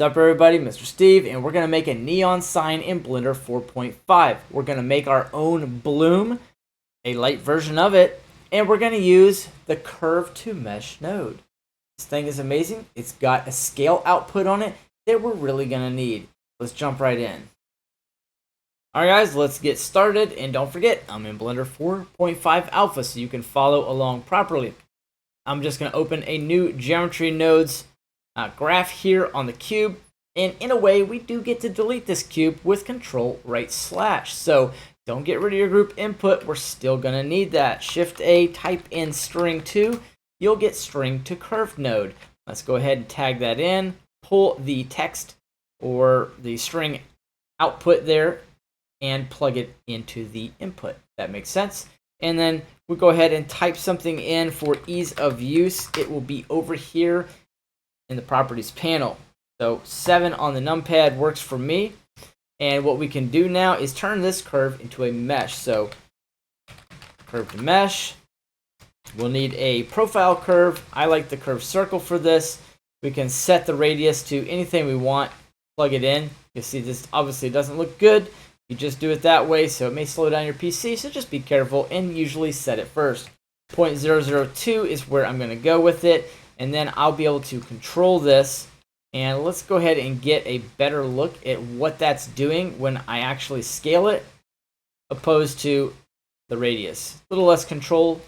What's up everybody, Mr. Steve, and we're going to make a neon sign in Blender 4.5. We're going to make our own bloom, a light version of it, and we're going to use the curve to mesh node. This thing is amazing. It's got a scale output on it that we're really going to need. Let's jump right in. Alright guys, let's get started, and don't forget, I'm in Blender 4.5 Alpha so you can follow along properly. I'm just going to open a new geometry nodes graph here on the cube, and in a way we do get to delete this cube with Control-Right/. So don't get rid of your group input, we're still going to need that. Shift-A, type in string 2, you'll get string to curve node. Let's go ahead and tag that in, pull the text or the string output there and plug it into the input. That makes sense. And then we'll go ahead and type something in for ease of use. It will be over here in the properties panel. So 7 on the numpad works for me. And what we can do now is turn this curve into a mesh. So curve to mesh. We'll need a profile curve. I like the curve circle for this. We can set the radius to anything we want, plug it in. You'll see this obviously doesn't look good. You just do it that way, so it may slow down your PC, so just be careful and usually set it first. 0.002 is where I'm going to go with it, and then I'll be able to control this. And let's go ahead and get a better look at what that's doing when I actually scale it, opposed to the radius. A little less control.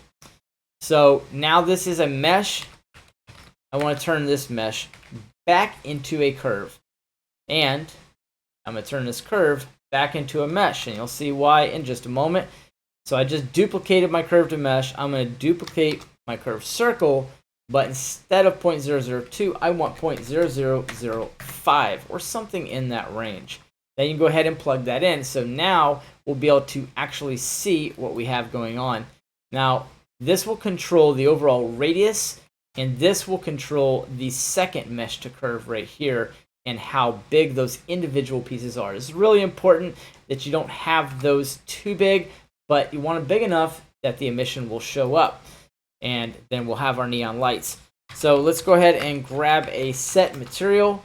So now this is a mesh. I want to turn this mesh back into a curve. And I'm going to turn this curve back into a mesh, and you'll see why in just a moment. So I just duplicated my curve to mesh. I'm going to duplicate my curve circle, but instead of 0.002, I want 0.0005 or something in that range. Then you can go ahead and plug that in. So now we'll be able to actually see what we have going on. Now this will control the overall radius, and this will control the second mesh to curve right here, and how big those individual pieces are. It's really important that you don't have those too big, but you want it big enough that the emission will show up. And then we'll have our neon lights. So let's go ahead and grab a set material.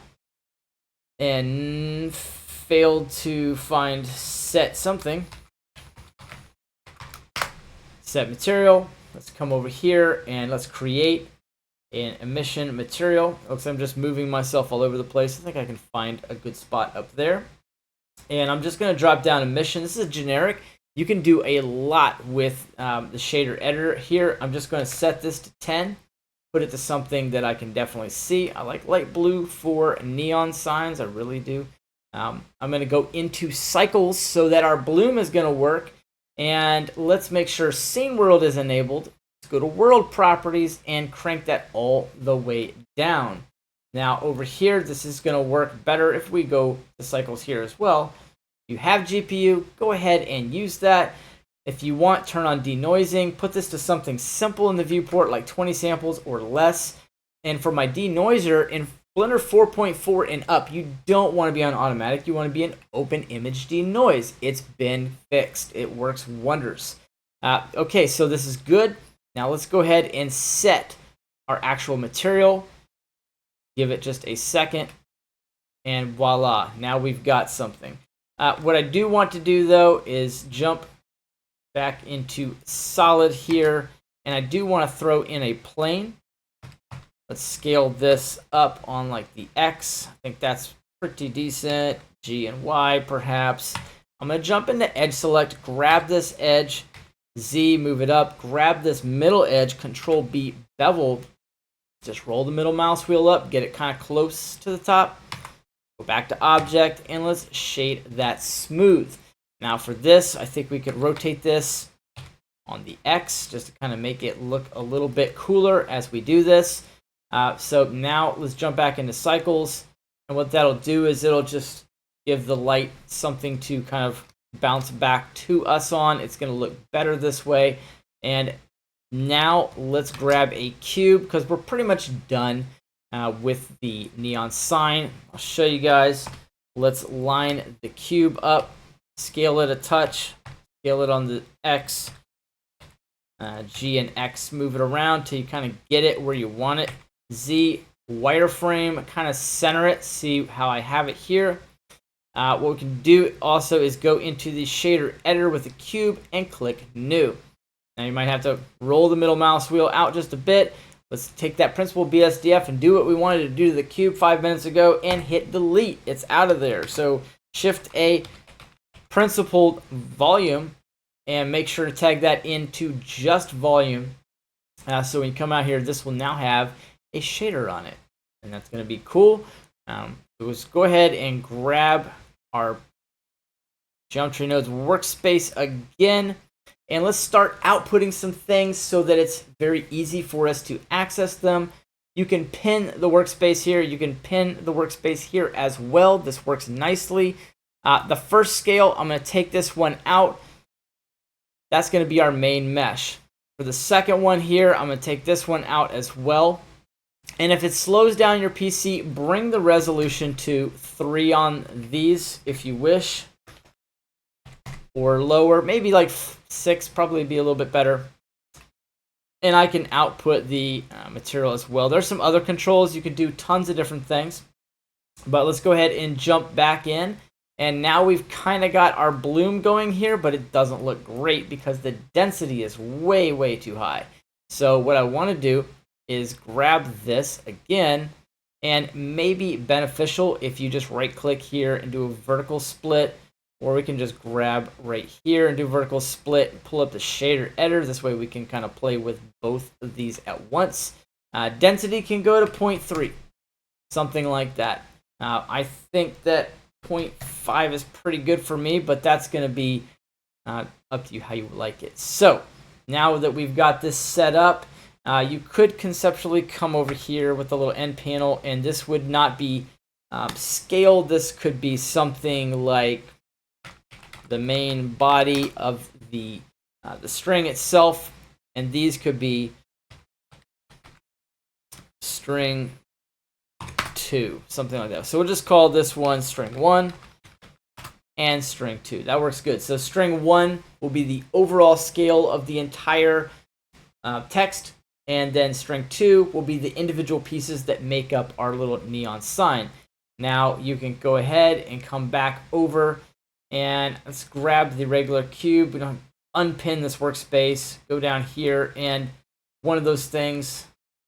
And failed to find set something. Set material. Let's come over here and let's create an emission material. Looks like I'm just moving myself all over the place. I think I can find a good spot up there. And I'm just going to drop down emission. This is a generic. You can do a lot with the shader editor here. I'm just going to set this to 10. Put it to something that I can definitely see. I like light blue for neon signs. I really do. I'm going to go into cycles so that our bloom is going to work. And let's make sure scene world is enabled. Let's go to world properties and crank that all the way down. Now over here, this is going to work better if we go to cycles here as well. If you have GPU, go ahead and use that. If you want, turn on denoising. Put this to something simple in the viewport like 20 samples or less. And for my denoiser, in Blender 4.4 and up, you don't want to be on automatic. You want to be an open image denoise. It's been fixed. It works wonders. Okay, so this is good. Now let's go ahead and set our actual material. Give it just a second. And voila, now we've got something. What I do want to do though is jump back into solid here. And I do want to throw in a plane. Let's scale this up on like the X. I think that's pretty decent. G and Y perhaps. I'm going to jump into edge select, grab this edge. Z, move it up, grab this middle edge, Control B, bevel. Just roll the middle mouse wheel up, get it kind of close to the top. Go back to object, and let's shade that smooth. Now for this, I think we could rotate this on the X just to kind of make it look a little bit cooler as we do this. So now let's jump back into cycles. And what that'll do is it'll just give the light something to kind of bounce back to us on. It's going to look better this way. And now let's grab a cube because we're pretty much done with the neon sign. I'll show you guys. Let's line the cube up, scale it a touch, scale it on the X, G and X, move it around till you kind of get it where you want it. Z, wireframe, kind of center it, see how I have it here. What we can do also is go into the shader editor with the cube and click new. Now you might have to roll the middle mouse wheel out just a bit. Let's take that principal BSDF and do what we wanted to do to the cube 5 minutes ago and hit delete. It's out of there. So Shift A, principled volume, and make sure to tag that into just volume. So when you come out here, this will now have a shader on it, and that's going to be cool. Let's go ahead and grab our Geometry Nodes workspace again, and let's start outputting some things so that it's very easy for us to access them. You can pin the workspace here. You can pin the workspace here as well. This works nicely. The first scale, I'm going to take this one out. That's going to be our main mesh. For the second one here, I'm going to take this one out as well. And if it slows down your PC, bring the resolution to 3 on these if you wish, or lower, maybe like 6, probably be a little bit better. And I can output the material as well. There's some other controls. You can do tons of different things. But let's go ahead and jump back in. And now we've kind of got our bloom going here, but it doesn't look great because the density is way, way too high. So what I want to do is grab this again, and maybe beneficial if you just right click here and do a vertical split, or we can just grab right here and do vertical split and pull up the shader editor. This way we can kind of play with both of these at once. Density can go to 0.3, something like that. I think that 0.5 is pretty good for me, but that's going to be up to you how you like it. So now that we've got this set up, you could conceptually come over here with a little end panel, and this would not be scaled. This could be something like the main body of the string itself, and these could be string 2, something like that. So we'll just call this one string 1 and string 2. That works good. So string 1 will be the overall scale of the entire text, and then string 2 will be the individual pieces that make up our little neon sign. Now you can go ahead and come back over, and let's grab the regular cube. We don't unpin this workspace. Go down here, and one of those things